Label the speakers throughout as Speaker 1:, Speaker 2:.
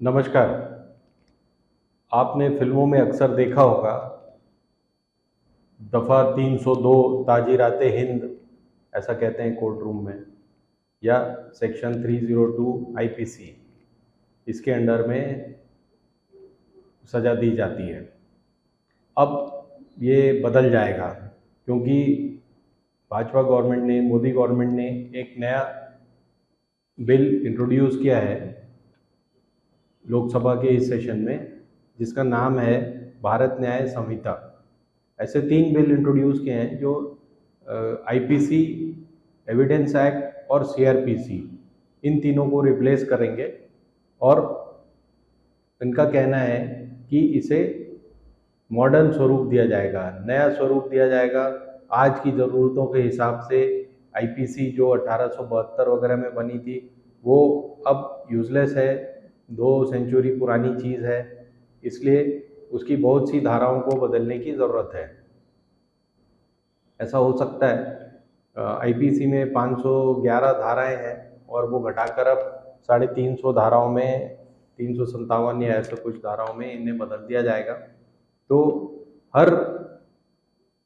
Speaker 1: नमस्कार। आपने फिल्मों में अक्सर देखा होगा दफ़ा 302 ताजीराते हिंद, ऐसा कहते हैं कोर्ट रूम में, या सेक्शन 302 आईपीसी, इसके अंडर में सज़ा दी जाती है। अब ये बदल जाएगा क्योंकि भाजपा गवर्नमेंट ने, मोदी गवर्नमेंट ने एक नया बिल इंट्रोड्यूस किया है लोकसभा के इस सेशन में, जिसका नाम है भारत न्याय संहिता। ऐसे 3 बिल इंट्रोड्यूस किए हैं जो आईपीसी, एविडेंस एक्ट और सीआरपीसी, इन तीनों को रिप्लेस करेंगे। और इनका कहना है कि इसे मॉडर्न स्वरूप दिया जाएगा, नया स्वरूप दिया जाएगा। आज की ज़रूरतों के हिसाब से आईपीसी जो 1872 वगैरह में बनी थी वो अब यूज़लेस है, 2 सेंचुरी पुरानी चीज़ है, इसलिए उसकी बहुत सी धाराओं को बदलने की ज़रूरत है। ऐसा हो सकता है आईपीसी में 511 धाराएं हैं और वो घटाकर अब 350 धाराओं में, 357 या ऐसे कुछ धाराओं में इन्हें बदल दिया जाएगा। तो हर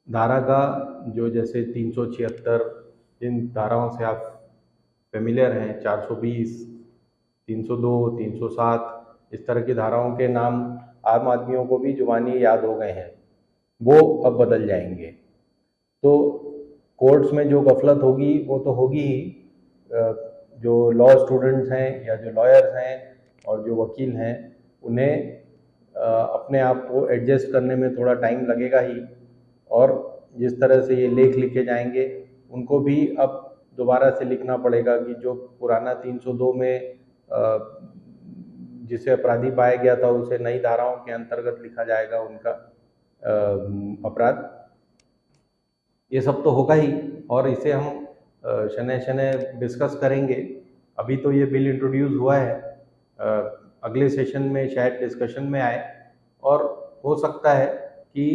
Speaker 1: धारा का जो, जैसे 376, जिन धाराओं से आप फेमिलियर हैं, 420, 302, 307, इस तरह की धाराओं के नाम आम आदमियों को भी जुबानी याद हो गए हैं, वो अब बदल जाएंगे। तो कोर्ट्स में जो गफलत होगी वो तो होगी ही। जो लॉ स्टूडेंट्स हैं या जो लॉयर्स हैं और जो वकील हैं, उन्हें अपने आप को एडजस्ट करने में थोड़ा टाइम लगेगा ही। और जिस तरह से ये लेख लिखे जाएंगे, उनको भी अब दोबारा से लिखना पड़ेगा कि जो पुराना 302 में जिसे अपराधी पाया गया था उसे नई धाराओं के अंतर्गत लिखा जाएगा उनका अपराध। ये सब तो होगा ही, और इसे हम शनै शनै डिस्कस करेंगे। अभी तो ये बिल इंट्रोड्यूस हुआ है, अगले सेशन में शायद डिस्कशन में आए, और हो सकता है कि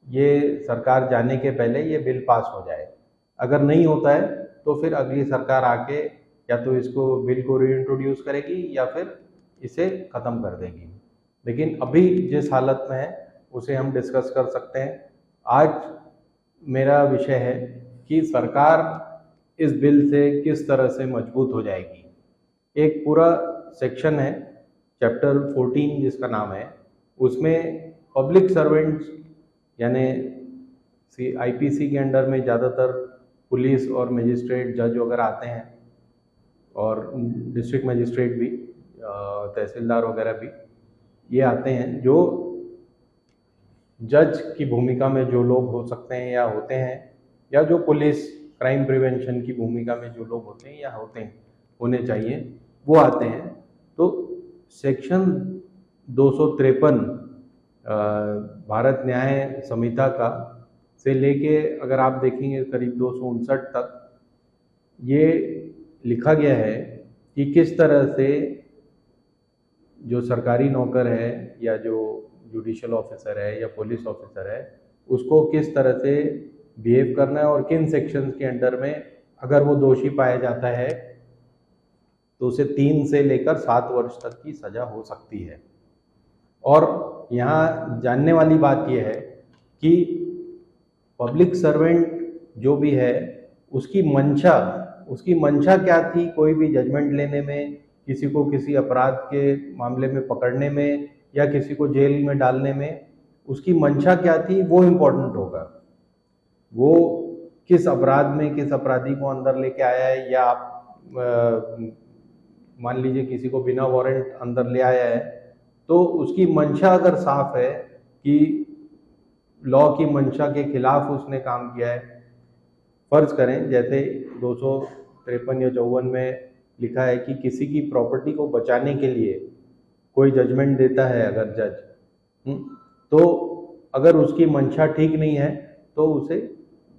Speaker 1: ये सरकार जाने के पहले ये बिल पास हो जाए। अगर नहीं होता है तो फिर अगली सरकार आके या तो इसको बिल को रीइंट्रोड्यूस करेगी या फिर इसे ख़त्म कर देगी। लेकिन अभी जिस हालत में है उसे हम डिस्कस कर सकते हैं। आज मेरा विषय है कि सरकार इस बिल से किस तरह से मजबूत हो जाएगी। एक पूरा सेक्शन है, चैप्टर 14 जिसका नाम है, उसमें पब्लिक सर्वेंट्स यानी आईपीसी के अंडर में ज़्यादातर पुलिस और मजिस्ट्रेट, जज वगैरह आते हैं, और डिस्ट्रिक्ट मजिस्ट्रेट भी, तहसीलदार वगैरह भी ये आते हैं। जो जज की भूमिका में जो लोग हो सकते हैं या होते हैं, या जो पुलिस क्राइम प्रिवेंशन की भूमिका में जो लोग होते हैं या होने चाहिए, वो आते हैं। तो सेक्शन 253 भारत न्याय संहिता का से लेके अगर आप देखेंगे करीब 259 तक ये लिखा गया है कि किस तरह से जो सरकारी नौकर है या जो जुडिशियल ऑफिसर है या पुलिस ऑफिसर है, उसको किस तरह से बिहेव करना है, और किन सेक्शंस के अंडर में अगर वो दोषी पाया जाता है तो उसे 3 से लेकर 7 वर्ष तक की सज़ा हो सकती है। और यहाँ जानने वाली बात यह है कि पब्लिक सर्वेंट जो भी है उसकी मंशा क्या थी, कोई भी जजमेंट लेने में, किसी को किसी अपराध के मामले में पकड़ने में या किसी को जेल में डालने में उसकी मंशा क्या थी, वो इम्पोर्टेंट होगा। वो किस अपराध में किस अपराधी को अंदर लेके आया है, या आप मान लीजिए किसी को बिना वारंट अंदर ले आया है, तो उसकी मंशा अगर साफ है कि लॉ की मंशा के खिलाफ उसने काम किया है। फर्ज करें जैसे 253 या 54 में लिखा है कि किसी की प्रॉपर्टी को बचाने के लिए कोई जजमेंट देता है अगर जज, तो अगर उसकी मंशा ठीक नहीं है तो उसे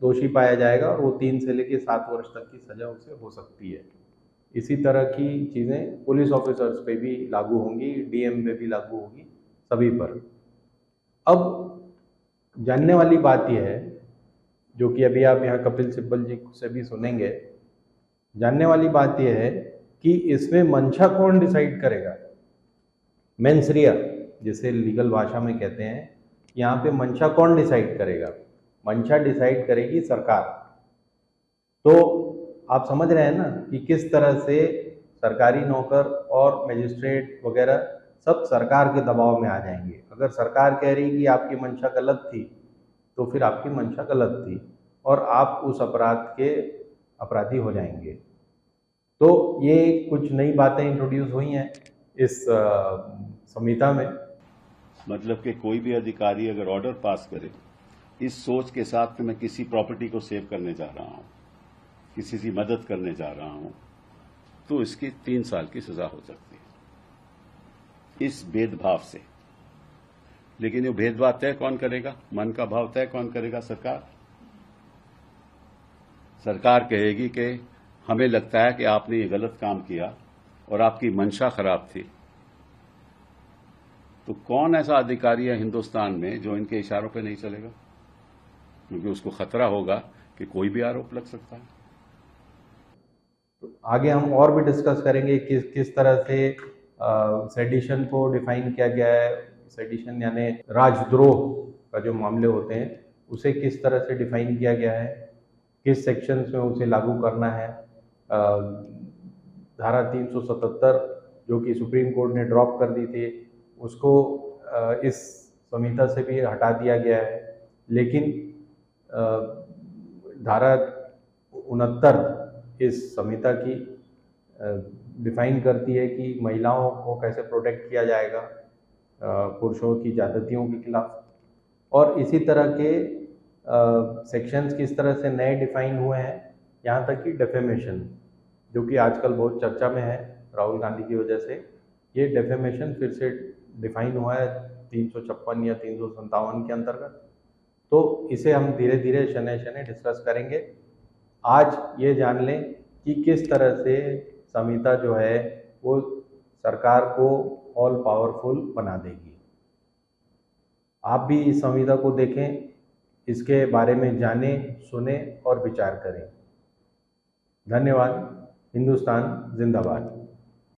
Speaker 1: दोषी पाया जाएगा और वो 3 से लेकर 7 वर्ष तक की सज़ा उसे हो सकती है। इसी तरह की चीज़ें पुलिस ऑफिसर्स पे भी लागू होंगी, डीएम पे भी लागू होगी, सभी पर। अब जानने वाली बात यह है, जो कि अभी आप यहाँ कपिल सिब्बल जी से भी सुनेंगे, जानने वाली बात यह है कि इसमें मंशा कौन डिसाइड करेगा। मेंस रिया जिसे लीगल भाषा में कहते हैं, यहाँ पे मंशा कौन डिसाइड करेगा? मंशा डिसाइड करेगी सरकार। तो आप समझ रहे हैं ना कि किस तरह से सरकारी नौकर और मजिस्ट्रेट वगैरह सब सरकार के दबाव में आ जाएंगे। अगर सरकार कह रही कि आपकी मंशा गलत थी, तो फिर आपकी मंशा गलत थी और आप उस अपराध के अपराधी हो जाएंगे। तो ये कुछ नई बातें इंट्रोड्यूस हुई हैं इस संहिता में।
Speaker 2: मतलब कि कोई भी अधिकारी अगर ऑर्डर पास करे इस सोच के साथ कि मैं किसी प्रॉपर्टी को सेव करने जा रहा हूं, किसी की मदद करने जा रहा हूं, तो इसकी 3 साल की सजा हो सकती है इस भेदभाव से। लेकिन ये भेदभाव तय कौन करेगा? मन का भाव तय कौन करेगा? सरकार। सरकार कहेगी कि हमें लगता है कि आपने ये गलत काम किया और आपकी मंशा खराब थी। तो कौन ऐसा अधिकारी है हिंदुस्तान में जो इनके इशारों पे नहीं चलेगा? क्योंकि उसको खतरा होगा कि कोई भी आरोप लग सकता है।
Speaker 1: तो आगे हम और भी डिस्कस करेंगे किस तरह से सेडिशन को डिफाइन किया गया है। सेडिशन यानी राजद्रोह का जो मामले होते हैं उसे किस तरह से डिफाइन किया गया है, किस सेक्शंस में उसे लागू करना है। धारा 377 जो कि सुप्रीम कोर्ट ने ड्रॉप कर दी थी, उसको इस संहिता से भी हटा दिया गया है। लेकिन धारा 69 इस संहिता की डिफाइन करती है कि महिलाओं को कैसे प्रोटेक्ट किया जाएगा पुरुषों की ज्यादतियों के खिलाफ। और इसी तरह के सेक्शंस किस तरह से नए डिफाइन हुए हैं, यहाँ तक कि डेफेमेशन जो कि आजकल बहुत चर्चा में है राहुल गांधी की वजह से। ये डेफेमेशन फिर से डिफाइन हुआ है 356 या 357 के अंतर्गत। तो इसे हम धीरे धीरे शनै शनै डिस्कस करेंगे। आज ये जान लें कि किस तरह से संहिता जो है वो सरकार को ऑल पावरफुल बना देगी। आप भी इस संहिता को देखें, इसके बारे में जानें, सुने और विचार करें। धन्यवाद। हिंदुस्तान जिंदाबाद।